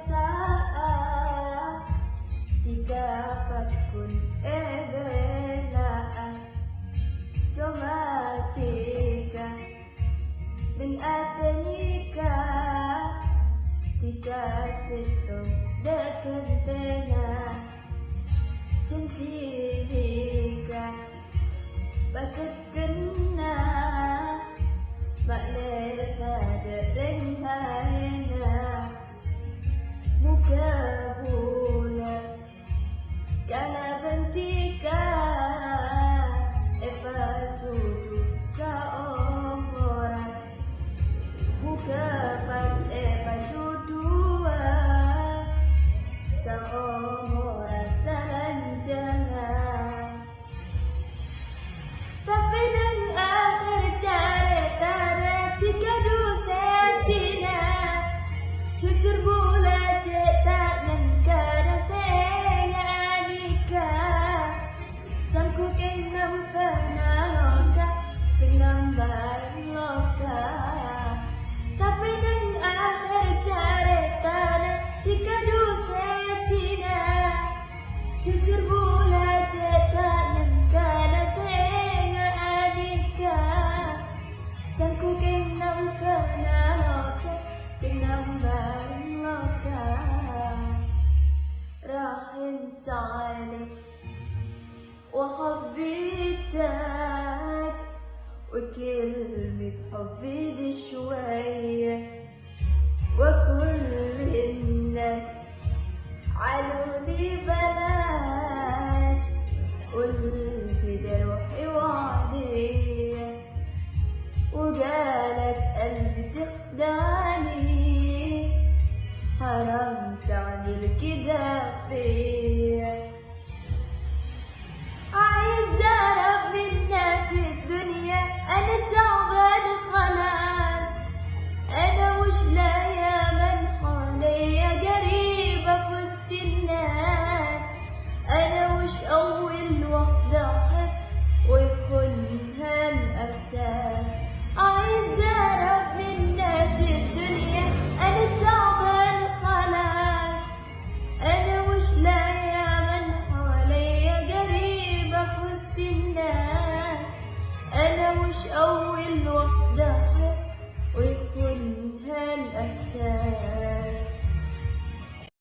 saat didapat pun belaan cuma tiga dan ada nikah dikasih tuh dekat tengah janji nikah pasat kena makna ada renhana muka bulan kana bentika eva jodoh seorang muka pas eva jodoh seorang saranjangan tapi dan akhir cerita tiga dosa tina jujur bola cetak nengkara saya nikah sangku kenam pernah loka penambar loka tapi dan akhir cerita tiga dosa tina jujur bola cetak nengkara saya nikah sangku kenam pernah loka penambar loka راهن عليك وحبيتك وكلمة حبي دي شوية وكل الناس علولي بلاش قلت ده روحي وعدية وجالك قلبي تخدعني حرام تعمل كده فيا